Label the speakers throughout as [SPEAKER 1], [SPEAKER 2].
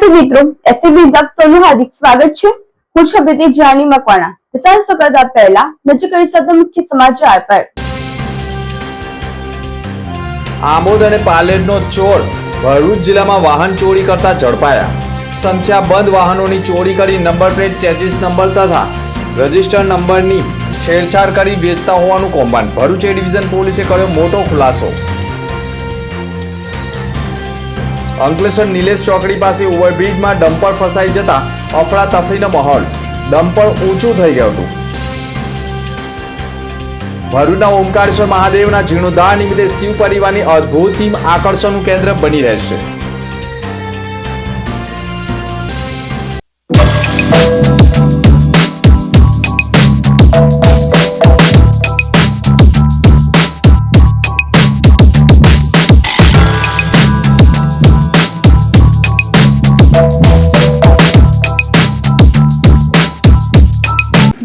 [SPEAKER 1] નમસ્તે મિત્રો, એસબી દફતરનું હાર્દિક સ્વાગત છે। હું છું પ્રીતિ જાની મકવાણા। વિસ્તાર કરતા પહેલા નજર કરીશું મુખ્ય સમાચાર પર।
[SPEAKER 2] આમોદ અને પાલેરનો ચોર ભરૂચ જિલ્લામાં વાહન ચોરી કરતા ઝડપાયા। સંખ્યાબંધ વાહનોની ચોરી કરી નંબર પ્લેટ, ચેસિસ નંબર તથા રજિસ્ટર નંબરની છેડછાડ કરી વેચતા હોવાનું કૌભાંડ। ભરૂચ એ ડિવિઝન પોલીસે કર્યો મોટો ખુલાસો। અંકલેશ્વર નિલેશ ચોકડી પાસે ઓવરબ્રિજમાં ડમ્પર ફસાઈ જતા અફડાતફડીનો માહોલ। ડમ્પર ઊંચું થઈ ગયું હતું। ભરૂચના ઓમકારેશ્વર મહાદેવના જીર્ણોદ્ધાર નિમિત્તે શિવ પરિવારની અદ્ભુત થીમ આકર્ષણનું કેન્દ્ર બની રહેશે।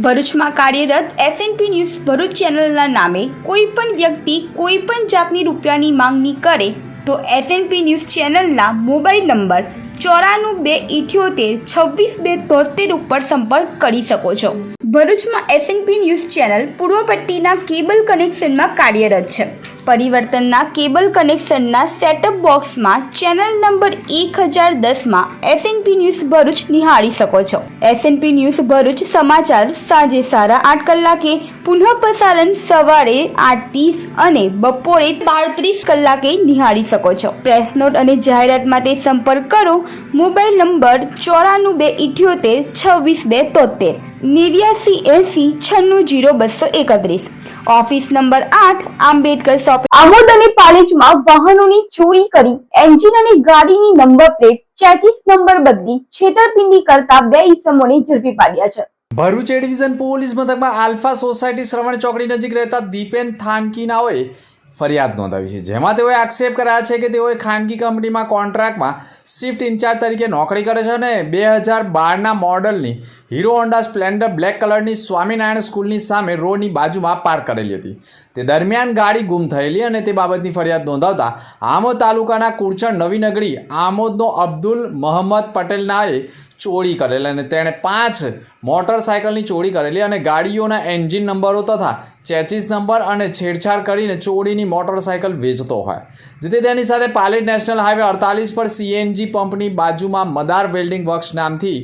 [SPEAKER 3] ભરૂચમાં કાર્યરત એસએનપી ન્યૂઝ ભરૂચ ચેનલના નામે કોઈપણ વ્યક્તિ કોઈપણ જાતની રૂપિયાની માંગણી કરે તો એસએનપી ન્યૂઝ ચેનલના મોબાઈલ નંબર 9428262273 ઉપર સંપર્ક કરી શકો છો। ભરૂચમાં એસએનપી ન્યૂઝ ચેનલ પૂર્વ પટ્ટીના કેબલ કનેક્શનમાં કાર્યરત છે। પરિવર્તનના કેબલ કનેક્શનના સેટઅપ બોક્સમાં ચેનલ નંબર 1010માં એસએનપી ન્યૂઝ ભરૂચ નિહાળી શકો છો। એસએનપી ન્યૂઝ ભરૂચ સમાચાર સાંજે 8:30 કલાકે, પુનઃ પ્રસારણ સવારે 8:30 અને બપોરે 12:30 કલાકે નિહાળી શકો છો। પ્રેસ નોટ અને જાહેરાત માટે સંપર્ક કરો mobile number 9428262273 8980960231। Office number 8 Ambedkar shop.
[SPEAKER 1] Amod અને પાલેજમાં વાહનોની ચોરી કરી એન્જિન અને ગાડીની નંબર પ્લેટ, ચેસિસ નંબર બદલી છેતરપિંડી કરતા 2 ઈસમોને ઝડપી પાડ્યા છે।
[SPEAKER 2] ભરૂચ એ ડિવિઝન પોલીસ મથકમાં આલ્ફા સોસાયટી શ્રવણ ચોકડી નજીક રહેતા દીપેન થાનકીનાઓએ ફરિયાદ નોંધાવી છે, જેમાં તેઓએ આક્ષેપ કર્યા છે કે તેઓએ ખાનગી કંપનીમાં કોન્ટ્રાક્ટમાં શિફ્ટ ઇન્ચાર્જ તરીકે નોકરી કરે છે અને 2012ના મોડલની હીરો હોન્ડા સ્પ્લેન્ડર બ્લેક કલરની સ્વામિનારાયણ સ્કૂલની સામે રોડની બાજુમાં પાર્ક કરેલી હતી। તે દરમિયાન ગાડી ગુમ થયેલી અને તે બાબતની ફરિયાદ નોંધાવતા આમોદ તાલુકાના કુરચણ નવી નગરી આમોદનો અબ્દુલ મોહમ્મદ પટેલનાએ ચોરી કરેલ અને તેણે 5 મોટરસાયકલની ચોરી કરેલી અને ગાડીઓના એન્જિન નંબરો તથા ચેસિસ નંબર અને છેડછાડ કરીને ચોરીની મોટરસાયકલ વેચતો હોય, જેથી તેની સાથે પાલેટ નેશનલ હાઈવે 48 પર સીએનજી પંપની બાજુમાં મદાર વેલ્ડિંગ વર્ક્સ નામથી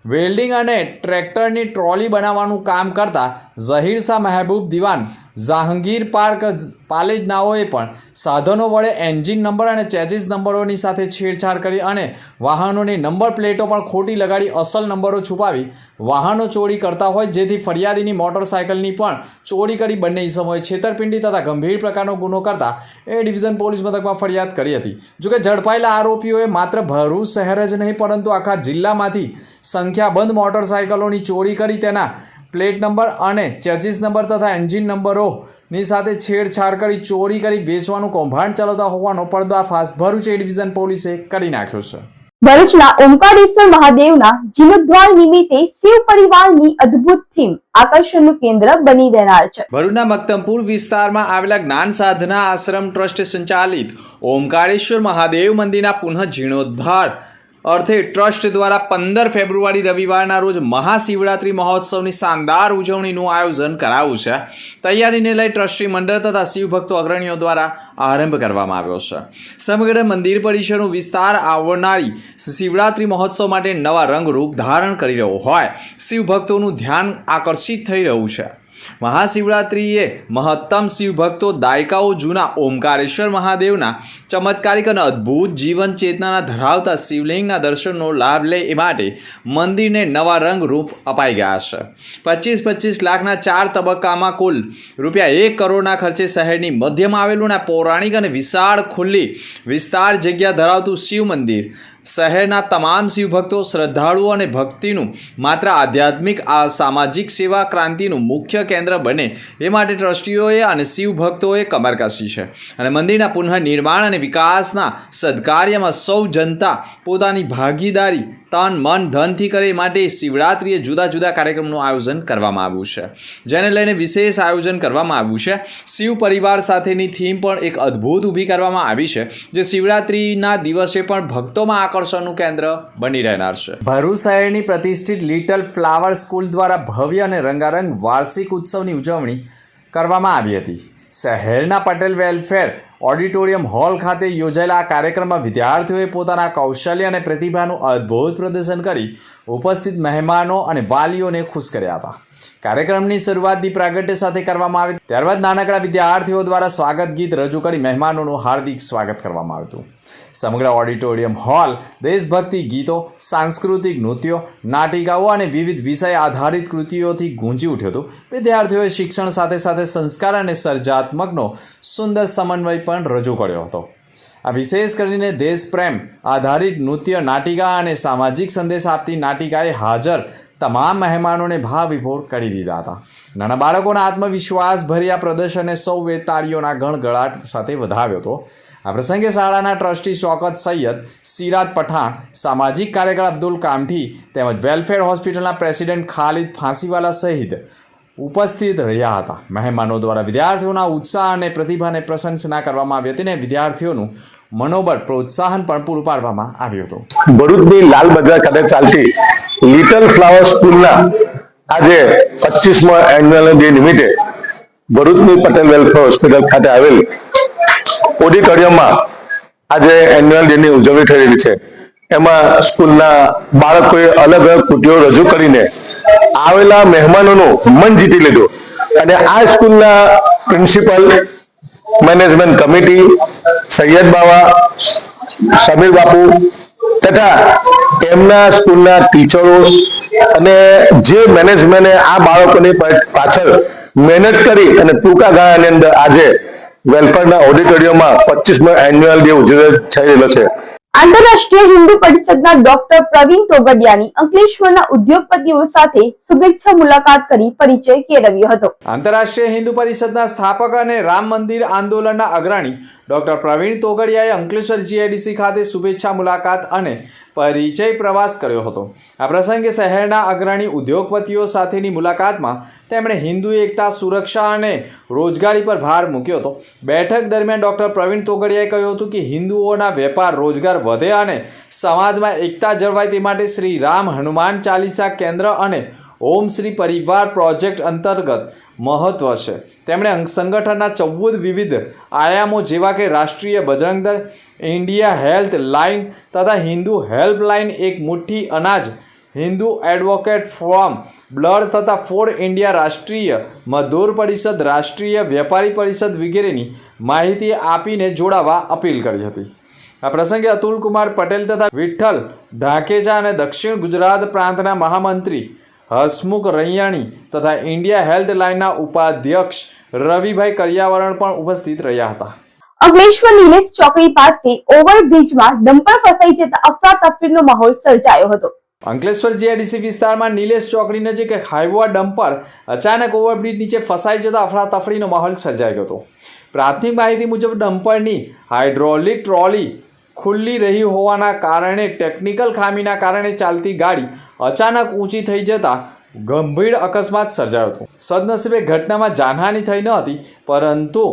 [SPEAKER 2] વેલ્ડિંગ અને ટ્રેક્ટરની ટ્રોલી બનાવવાનું કામ કરતા ઝહીર શાહ મહેબૂબ દિવાન જહાંગીર પાર્ક પાલેજનાઓએ પણ સાધનો વડે એન્જિન નંબર અને ચેસિસ નંબરોની સાથે છેડછાડ કરી અને વાહનોની નંબર પ્લેટો પણ ખોટી લગાડી અસલ નંબરો છુપાવી વાહનો ચોરી કરતા હોય, જેથી ફરિયાદીની મોટરસાયકલની પણ ચોરી કરી બંને ઈસમોએ છેતરપિંડી તથા ગંભીર પ્રકારનો ગુનો કરતા એ ડિવિઝન પોલીસ મથકમાં ફરિયાદ કરી હતી। જોકે ઝડપાયેલા આરોપીઓએ માત્ર ભરૂચ શહેર જ નહીં પરંતુ આખા જિલ્લામાંથી સંખ્યાબંધ મોટરસાયકલોની ચોરી કરી તેના પ્લેટ નંબર અને ચેસિસ નંબર તથા એન્જિન નંબરોની સાથે છેડછાડ કરી ચોરી કરી વેચવાનું કૌભાંડ ચલાવતા હોવાનો પર્દાફાશ ભરૂચ એ ડિવિઝન પોલીસે કરી નાખ્યો છે।
[SPEAKER 1] ભરૂચના ઓમકારેશ્વર મહાદેવના જીર્ણોદ્ધાર નિમિત્તે શિવ પરિવારની અદ્ભુત થીમ આકર્ષણનું કેન્દ્ર બની રહેનાર છે।
[SPEAKER 2] ભરૂચના મક્તમપુર વિસ્તારમાં આવેલા જ્ઞાન સાધના આશ્રમ ટ્રસ્ટ સંચાલિત ઓમકારેશ્વર મહાદેવ મંદિરના પુનઃ જીર્ણોદ્ધાર અર્થે ટ્રસ્ટ દ્વારા 15 ફેબ્રુઆરી રવિવારના રોજ મહાશિવરાત્રિ મહોત્સવની શાનદાર ઉજવણીનું આયોજન કરાયું છે। તૈયારીને લઈ ટ્રસ્ટી મંડળ તથા શિવભક્તો અગ્રણીઓ દ્વારા આરંભ કરવામાં આવ્યો છે। સમગ્ર મંદિર પરિસરનો વિસ્તાર આવનારી શિવરાત્રિ મહોત્સવ માટે નવા રંગરૂપ ધારણ કરી રહ્યો હોય શિવભક્તોનું ધ્યાન આકર્ષિત થઈ રહ્યું છે। મહાશિવરાત્રિએ મહત્તમ શિવભક્તો દાયકાઓ જૂના ઓમકારેશ્વર મહાદેવના ચમત્કારિક અને અદ્ભુત જીવન ચેતનાના ધરાવતા શિવલિંગના દર્શનનો લાભ લે એ માટે મંદિરને નવા રંગરૂપ અપાઈ ગયા છે। 25-25 લાખના 4 તબક્કામાં કુલ રૂપિયા 1 કરોડના ખર્ચે શહેરની મધ્યમાં આવેલું અને પૌરાણિક અને વિશાળ ખુલ્લી વિસ્તાર જગ્યા ધરાવતું શિવ મંદિર શહેરના તમામ શિવભક્તો, શ્રદ્ધાળુઓ અને ભક્તિનું માત્ર આધ્યાત્મિક સામાજિક સેવા ક્રાંતિનું મુખ્ય કેન્દ્ર બને એ માટે ટ્રસ્ટીઓએ અને શિવભક્તોએ કમર કસી છે અને મંદિરના પુનઃનિર્માણ અને વિકાસના સદકાર્યમાં સૌ જનતા પોતાની ભાગીદારી તન મન ધનથી કરે માટે શિવરાત્રિએ જુદા જુદા કાર્યક્રમનું આયોજન કરવામાં આવ્યું છે, જેને લઈને વિશેષ આયોજન કરવામાં આવ્યું છે। શિવ પરિવાર સાથેની થીમ પણ એક અદ્ભુત ઊભી કરવામાં આવી છે, જે શિવરાત્રિના દિવસે પણ ભક્તોમાં આકર્ષણનું કેન્દ્ર બની રહેનાર છે. ભરૂચ શહેરની પ્રતિષ્ઠિત લિટલ ફ્લાવર સ્કૂલ દ્વારા ભવ્ય અને રંગારંગ વાર્ષિક ઉત્સવની ઉજવણી કરવામાં આવી હતી. શહેરના પટેલ વેલફેર ઓડિટોરિયમ હોલ ખાતે યોજાયેલા આ કાર્યક્રમમાં વિદ્યાર્થીઓએ પોતાના કૌશલ્ય અને પ્રતિભાનું અદ્ભુત પ્રદર્શન કરી ઉપસ્થિત મહેમાનો અને વાલીઓને ખુશ કર્યા હતા. કાર્યક્રમની શરૂઆત દીપ પ્રાગટ્ય સાથે કરવામાં આવી. ત્યારબાદ નાનકડા વિદ્યાર્થીઓ દ્વારા સ્વાગત ગીત રજૂ કરી મહેમાનોનું હાર્દિક સ્વાગત કરવામાં આવ્યું હતું. સમગ્ર ઓડિટોરિયમ હોલ દેશભક્તિ ગીતો, સાંસ્કૃતિક નૃત્યો, નાટિકાઓ અને વિવિધ વિષય આધારિત કૃતિઓથી ગુંજી ઉઠ્યું હતું. વિદ્યાર્થીઓએ શિક્ષણ સાથે સાથે સંસ્કાર અને સર્જનાત્મકનો સુંદર સમન્વય પણ રજૂ કર્યો હતો. આ વિશેષ કરીને દેશપ્રેમ આધારિત નૃત્ય, નાટિકા અને સામાજિક સંદેશ આપતી નાટિકાએ હાજર તમામ મહેમાનોને ભાવવિભોર કરી દીધા હતા. નાના બાળકોના આત્મવિશ્વાસ ભર્યા પ્રદર્શને સૌએ તાળીઓના ગણગડાટ સાથે વધાવ્યો હતો. આ પ્રસંગે શાળાના ટ્રસ્ટી શૌકત સૈયદ, સિરાજ પઠાણ, સામાજિક કાર્યકર અબ્દુલ કામઠી તેમજ વેલફેર હોસ્પિટલના પ્રેસિડેન્ટ ખાલિદ ફાંસીવાલા સહિત ઉપસ્થિત રહ્યા હતા. મહેમાનો દ્વારા વિદ્યાર્થીઓના ઉત્સાહ અને પ્રતિભાને પ્રશંસના કરવામાં આવી હતી અને વિદ્યાર્થીઓનું મનોબળ પ્રોત્સાહન પણ પૂરું પાડવામાં આવ્યું હતું.
[SPEAKER 4] ભરૂચની લાલ બજાર ખાતે ચાલતી લિટલ ફ્લાવર સ્કૂલના આજે 25મા એન્યુઅલ ડે નિમિત્તે ભરૂચની પટેલ વેલફેર હોસ્પિટલ ખાતે આવેલ ઓડિટોરિયમમાં આજે એન્યુઅલ ડેની ઉજવણી થઈ રહી છે. એમાં સ્કૂલના બાળકોએ અલગ અલગ કૃતિઓ રજૂ કરીને આવેલા મહેમાનોનું મન જીતી લીધું અને આ સ્કૂલના પ્રિન્સિપલ, મેનેજમેન્ટ કમિટી, સૈયદ બાવા, સમીર બાપુ તથા એમના સ્કૂલના ટીચરો અને જે મેનેજમેન્ટે આ બાળકોની પાછળ મહેનત કરી અને ટૂંકા ગાળાની અંદર આજે વેલફેરના ઓડિટોરિયમમાં 25મા એન્યુઅલ ડે ઉજવણી થઈ રહેલો છે.
[SPEAKER 1] આંતરરાષ્ટ્રીય હિન્દુ પરિષદના ડોક્ટર પ્રવીણ તોગડિયાની અંકલેશ્વરના ઉદ્યોગપતિઓ સાથે શુભેચ્છા મુલાકાત કરી પરિચય કેળવ્યો હતો.
[SPEAKER 2] આંતરરાષ્ટ્રીય હિન્દુ પરિષદના સ્થાપક અને રામ મંદિર આંદોલનના અગ્રણી ડોક્ટર પ્રવીણ તોગડિયાએ અંકલેશ્વર જીઆઈડીસી ખાતે શુભેચ્છા મુલાકાત અને પરિચય પ્રવાસ કર્યો હતો. આ પ્રસંગે શહેરના અગ્રણી ઉદ્યોગપતિઓ સાથેની મુલાકાતમાં તેમણે હિન્દુ એકતા, સુરક્ષા અને રોજગારી પર ભાર મૂક્યો હતો. બેઠક દરમિયાન ડોક્ટર પ્રવીણ તોગડિયાએ કહ્યું હતું કે હિન્દુઓના વેપાર, રોજગાર વધે અને સમાજમાં એકતા જળવાય તે માટે શ્રી રામ હનુમાન ચાલીસા કેન્દ્ર અને ઓમ શ્રી પરિવાર પ્રોજેક્ટ અંતર્ગત મહત્વ છે. તેમણે સંગઠનના 14 વિવિધ આયામો જેવા કે રાષ્ટ્રીય બજરંગ દળ, ઇન્ડિયા હેલ્થ લાઇન તથા હિન્દુ હેલ્પલાઇન, એક મુઠ્ઠી અનાજ, હિન્દુ એડવોકેટ ફોરમ, બ્લડ તથા ફોર ઇન્ડિયા, રાષ્ટ્રીય મજદૂર પરિષદ, રાષ્ટ્રીય વેપારી પરિષદ વગેરેની માહિતી આપીને જોડાવા અપીલ કરી હતી. આ પ્રસંગે અતુલ કુમાર પટેલ તથા વિઠ્ઠલ ઢાકેચા અને દક્ષિણ ગુજરાત પ્રાંતના મહામંત્રી હસમુખ રૈયાણી તથા ઇન્ડિયા હેલ્થ લાઇનના ઉપાધ્યક્ષ રવિભાઈ કરિયાવરણ પણ ઉપસ્થિત રહ્યા હતા.
[SPEAKER 1] અંકલેશ્વર નિલેશ ચોકડી પાસે ઓવરબ્રિજમાં ડમ્પર ફસાઈ જતા અફરાતફરીનો માહોલ સર્જાયો હતો.
[SPEAKER 2] અંકલેશ્વર જીઆઈડીસી વિસ્તારમાં નિલેશ ચોકડી નજીક એક હાઈવા ડમ્પર અચાનક ઓવરબ્રિજ નીચે ફસાઈ જતા અફરાતફરીનો માહોલ સર્જાયો હતો. પ્રાથમિક માહિતી મુજબ ડમ્પરની હાઇડ્રોલિક ટ્રોલી ખુલ્લી રહી હોવાના કારણે ટેકનિકલ ખામીના કારણે ચાલતી ગાડી અચાનક ઊંચી થઈ જતા ગંભીર અકસ્માત સર્જાયો હતો. સદનસીબે ઘટનામાં જાનહાનિ થઈ ન હતી, પરંતુ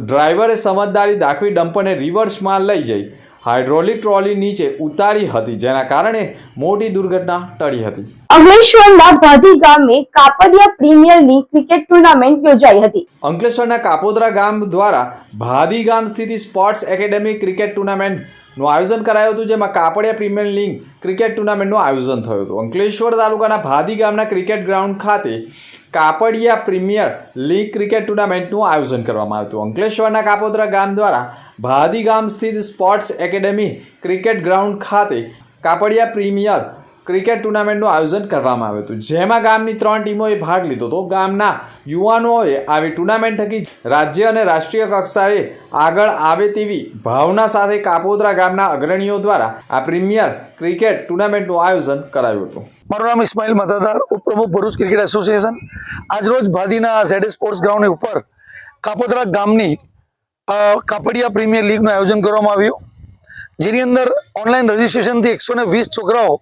[SPEAKER 2] ડ્રાઈવરે સમજદારી દાખવી ડમ્પરને રિવર્સમાં લઈ જઈ હાઇડ્રોલિક ટ્રોલી નીચે ઉતારી હતી, જેના કારણે મોટી દુર્ઘટના ટળી હતી.
[SPEAKER 1] અંકલેશ્વરના ભાદી ગામે Kapadia premier league cricket tournament યોજાઈ હતી.
[SPEAKER 2] અંકલેશ્વરના કાપોદ્રા ગામ દ્વારા ભાદી ગામ સ્થિત સ્પોર્ટ્સ એકેડેમી ક્રિકેટ ટુર્નામેન્ટનું આયોજન કરાયું હતું, જેમાં કાપડિયા પ્રીમિયર લીગ ક્રિકેટ ટુર્નામેન્ટનું આયોજન થયું હતું. અંકલેશ્વર તાલુકાના ભાદી ગામના ક્રિકેટ ગ્રાઉન્ડ ખાતે કાપડિયા પ્રીમિયર લીગ ક્રિકેટ ટુર્નામેન્ટનું આયોજન કરવામાં આવ્યું હતું. અંકલેશ્વરના કાપોદ્રા ગામ દ્વારા ભાદી ગામ સ્થિત સ્પોર્ટ્સ એકેડેમી ક્રિકેટ ગ્રાઉન્ડ ખાતે કાપડિયા પ્રીમિયર ક્રિકેટ ટુર્નામેન્ટનું આયોજન કરવામાં આવ્યું હતું, જેમાં ગામની 3 ટીમોએ ભાગ લીધો હતો. ગામના યુવાનોએ આવી ટુર્નામેન્ટ થકી રાજ્ય અને રાષ્ટ્રીય કક્ષાએ આગળ આવે તેવી ભાવના સાથે કાપોદ્રા ગામના અગ્રણીઓ દ્વારા આ પ્રીમિયર ક્રિકેટ ટુર્નામેન્ટનું આયોજન કરાયું હતું.
[SPEAKER 5] મારું નામ ઇસ્માઇલ મતાદાર, ઉપપ્રમુખ ભરૂચ ક્રિકેટ એસોસિએશન. આજરોજ ભાદીના ઝેડ સ્પોર્ટ્સ ગ્રાઉન્ડની ઉપર કાપોદ્રા ગામની કાપડિયા પ્રીમિયર લીગનું આયોજન કરવામાં આવ્યું, જેની અંદર ઓનલાઈન રજીસ્ટ્રેશનથી 120 છોકરાઓ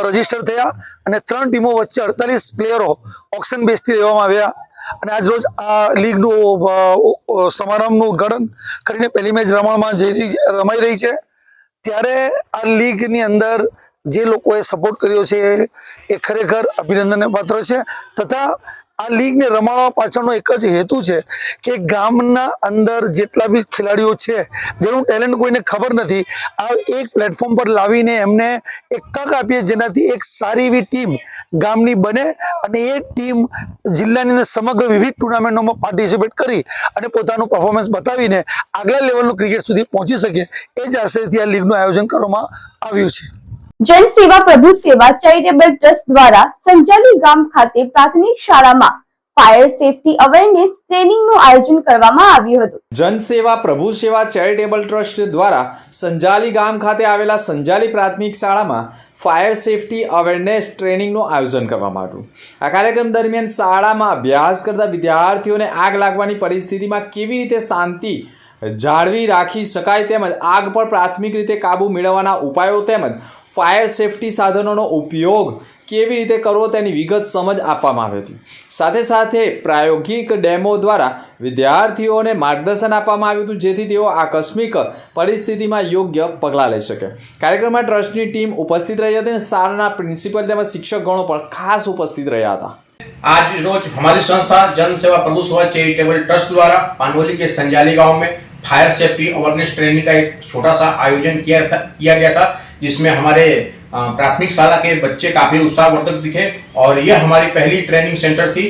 [SPEAKER 5] રજીસ્ટર થયા અને 3 ટીમો વચ્ચે 48 પ્લેયરો ઓક્શન બેઝથી લેવામાં આવ્યા. અને આજ રોજ આ લીગનું સમારંભનું ઉદ્ઘાટન કરીને પહેલી મેચ રમાઈ રહી છે. ત્યારે આ લીગની અંદર જે લોકોએ સપોર્ટ કર્યો છે એ ખરેખર અભિનંદનને પાત્ર છે. તથા આ લીગને રમાડવા પાછળનો એક જ હેતુ છે કે ગામના અંદર જેટલા બી ખેલાડીઓ છે જેનું ટેલેન્ટ કોઈને ખબર નથી, આ એક પ્લેટફોર્મ પર લાવીને એમને એક તક આપીએ જેનાથી એક સારી એવી ટીમ ગામની બને અને એ ટીમ જિલ્લાની અંદર સમગ્ર વિવિધ ટુર્નામેન્ટોમાં પાર્ટિસિપેટ કરી અને પોતાનું પરફોર્મન્સ બતાવીને આગલા લેવલનું ક્રિકેટ સુધી પહોંચી શકે, એ જ આશયથી આ લીગનું આયોજન કરવામાં આવ્યું છે.
[SPEAKER 1] જન સેવા પ્રભુ સેવા ચેરિટેબલ ટ્રસ્ટ દ્વારા સંજાલી ગામ ખાતે પ્રાથમિક શાળામાં ફાયર સેફટી અવેરનેસ ટ્રેનિંગનું આયોજન કરવામાં આવ્યું હતું.
[SPEAKER 2] જન સેવા પ્રભુ સેવા ચેરિટેબલ ટ્રસ્ટ દ્વારા સંજાલી ગામ ખાતે આવેલા સંજાલી પ્રાથમિક શાળામાં ફાયર સેફટી અવેરનેસ ટ્રેનિંગનું આયોજન કરવામાં આવ્યું. આ કાર્યક્રમ દરમિયાન શાળામાં અભ્યાસ કરતા વિદ્યાર્થીઓને આગ લાગવાની પરિસ્થિતિમાં કેવી રીતે શાંતિ જાળવી રાખી શકાય તેમજ આગ પર પ્રાથમિક રીતે કાબુ મેળવવાના ઉપાયો તેમજ ફાયર સેફટી સાધનોનો ઉપયોગ કેવી રીતે કરવો તેની વિગત સમજ આપવામાં આવી હતી. સાથે સાથે પ્રાયોગિક ડેમો દ્વારા વિદ્યાર્થીઓને માર્ગદર્શન આપવામાં આવ્યું હતું જેથી તેઓ આકસ્મિક પરિસ્થિતિમાં યોગ્ય પગલાં લઈ શકે. કાર્યક્રમમાં ટ્રસ્ટની ટીમ ઉપસ્થિત રહી હતી અને શાળાના પ્રિન્સિપલ તેમજ શિક્ષકગણો પણ ખાસ ઉપસ્થિત રહ્યા હતા.
[SPEAKER 6] आज रोज हमारी संस्था जन सेवा प्रभु सेवा चैरिटेबल ट्रस्ट द्वारा पानवली के संजाली गांव में फायर सेफ्टी अवेयरनेस ट्रेनिंग का एक छोटा सा आयोजन किया गया था, जिसमें हमारे प्राथमिक शाला के बच्चे काफी उत्साहवर्धक दिखे और यह हमारी पहली ट्रेनिंग सेंटर थी.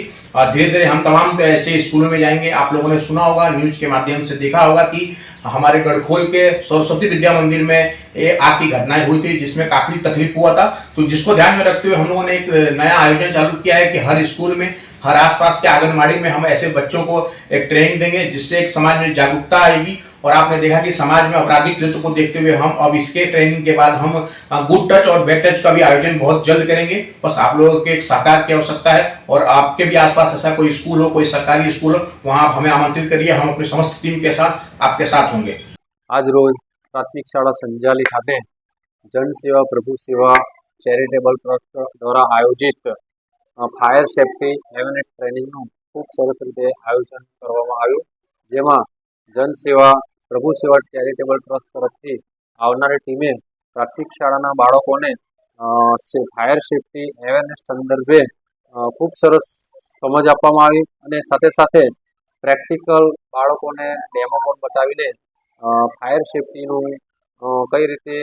[SPEAKER 6] धीरे धीरे हम तमाम ऐसे स्कूलों में जाएंगे. आप लोगों ने सुना होगा, न्यूज के माध्यम से देखा होगा कि हमारे गढ़खोल के सरस्वती विद्या मंदिर में आग की घटनाएं हुई थी जिसमें काफी तकलीफ हुआ था. तो जिसको ध्यान में रखते हुए हम लोगों ने एक नया आयोजन चालू किया है कि हर स्कूल में, हर आसपास के आंगनबाड़ी में हम ऐसे बच्चों को एक ट्रेनिंग देंगे जिससे एक समाज में जागरूकता आएगी. और आपने देखा कि समाज में आपराधिक कृत्य को देखते हुए हम अब इसके ट्रेनिंग के बाद हम गुड टच और बैड टच का भी आयोजन बहुत जल्द करेंगे. बस आप लोगों के एक सहकार की आवश्यकता है और आपके भी आसपास ऐसा कोई स्कूल हो, कोई सरकारी स्कूल हो, वहाँ आप हमें आमंत्रित करिए. हम अपनी समस्त टीम के साथ आपके साथ होंगे.
[SPEAKER 7] આજ રોજ પ્રાથમિક શાળા સંજાલી ખાતે જન સેવા પ્રભુ સેવા ચેરિટેબલ ટ્રસ્ટ દ્વારા આયોજિત ફાયર સેફટી અવેરનેસ ટ્રેનિંગનું ખૂબ સરસ રીતે આયોજન કરવામાં આવ્યું, જેમાં જન સેવા પ્રભુ સેવા ચેરિટેબલ ટ્રસ્ટ તરફથી આવનારી ટીમે પ્રાથમિક શાળાના બાળકોને ફાયર સેફટી અવેરનેસ સંદર્ભે ખૂબ સરસ સમજ આપવામાં આવી અને સાથે સાથે પ્રેક્ટિકલ બાળકોને ડેમો પણ બતાવીને ફાયર સેફટીનું કઈ રીતે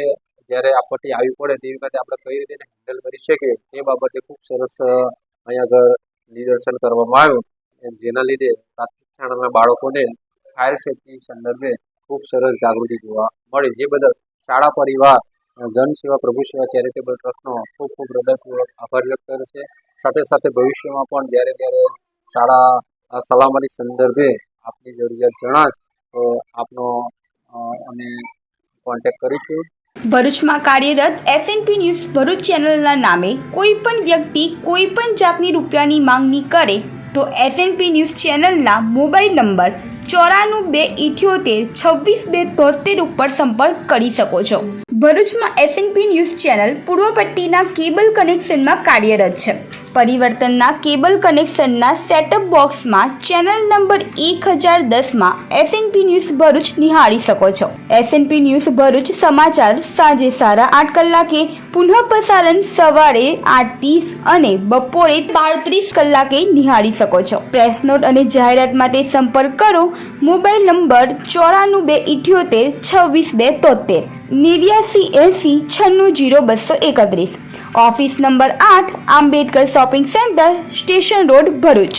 [SPEAKER 7] જ્યારે આપત્તિ આવી પડે તેવી વખતે આપણે કઈ રીતે હેન્ડલ કરી શકીએ એ બાબતે ખૂબ સરસ અહીંયા આગળ નિદર્શન કરવામાં આવ્યું, જેના લીધે પ્રાથમિક શાળાના બાળકોને ફાયર સેફટી સંદર્ભે ખૂબ સરસ જાગૃતિ જોવા મળી. જે બદલ શાળા પરિવાર જન સેવા પ્રભુ સેવા ચેરિટેબલ ટ્રસ્ટનો ખૂબ ખૂબ હૃદયપૂર્વક આભાર વ્યક્ત કરે છે. સાથે સાથે ભવિષ્યમાં પણ જ્યારે જ્યારે શાળા સલામતી સંદર્ભે આપની જરૂરિયાત જણાશે તો આપનો અમે કોન્ટેક્ટ કરીશું.
[SPEAKER 3] ભરૂચમાં કાર્યરત SNP ન્યૂઝ ભરૂચ ચેનલના નામે કોઈ પણ વ્યક્તિ કોઈ પણ જાતની રૂપિયાની માંગણી કરે તો SNP ન્યૂઝ ચેનલના મોબાઈલ નંબર 9428762273 ઉપર સંપર્ક કરી શકો છો. ભરૂચમાં SNP ન્યૂઝ ચેનલ પૂર્વ પટ્ટીના કેબલ કનેક્શનમાં કાર્યરત છે. પરિવર્તનના કેબલ કનેક્શનના સેટઅપ બોક્સમાં ચેનલ નંબર 1010માં SNP ન્યૂઝ ભરૂચ નિહાળી શકો છો. SNP ન્યૂઝ ભરૂચ સમાચાર સાંજે 8:30 કલાકે, પુનઃ પ્રસારણ સવારે 8:30 અને બપોરે 12:30 કલાકે નિહાળી શકો છો. પ્રેસ નોટ અને જાહેરાત માટે સંપર્ક કરો. Mobile number 9428762273 8980960231. Office number 8 Ambedkar shopping centre, station road, Bharuch.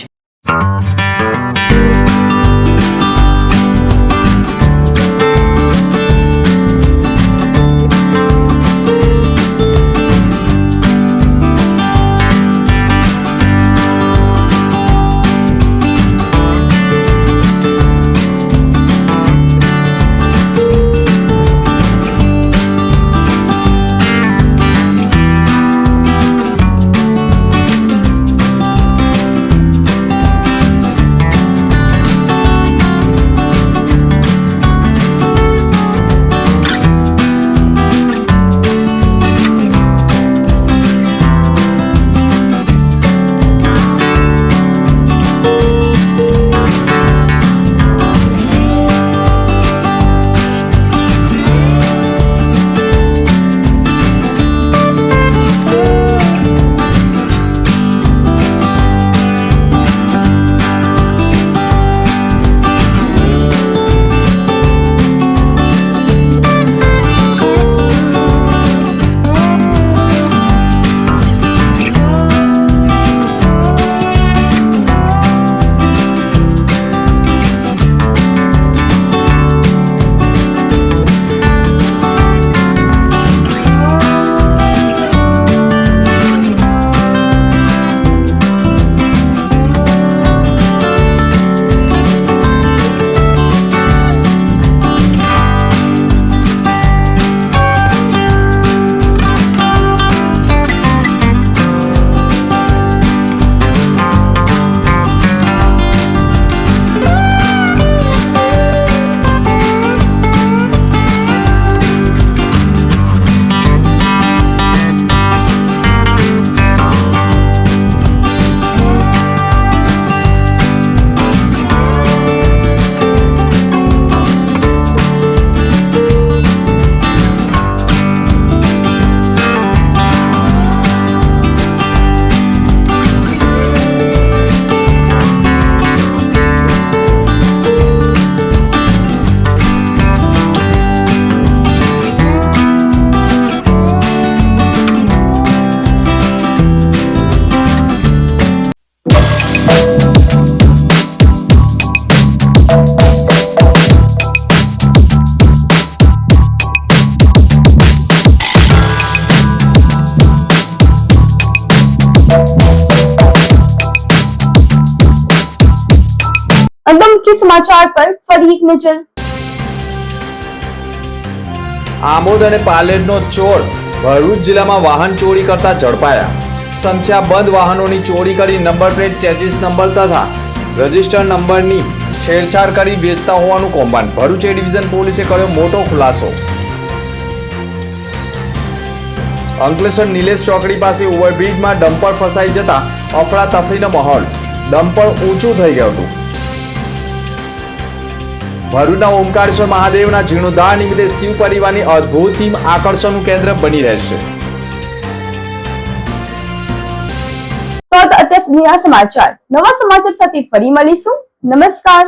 [SPEAKER 1] અગમકી સમાચાર પર ફરી એક નજર।
[SPEAKER 2] આમોદ અને પાલેરનો ચોર ભરૂચ જિલ્લામાં વાહન ચોરી કરતા ઝડપાયા। સંખ્યાબંધ વાહનોની ચોરી કરી નંબર પ્લેટ, ચેસિસ નંબર તથા રજિસ્ટર નંબરની છેડછાડ કરી વેચતા હોવાનું કૌભાંડ। ભરૂચ એ ડિવિઝન પોલીસે કર્યો મોટો ખુલાસો। અંકલેશ્વર નિલેશ ચોકડી પાસે ઓવરબ્રિજમાં ડમ્પર ફસાઈ જતા અફરાતફરીનો માહોલ। ડમ્પર ઊંચું થઈ ગયું હતું। ભરૂચના ઓમકારેશ્વર મહાદેવના જીર્ણોદ્ધાર નિમિત્તે શિવ પરિવારની અદ્ભુત થીમ આકર્ષણનું કેન્દ્ર બની રહેશે।
[SPEAKER 1] તો અત્યાર સુધીના સમાચાર। નવા સમાચાર સાથે ફરી મળીશું। નમસ્કાર।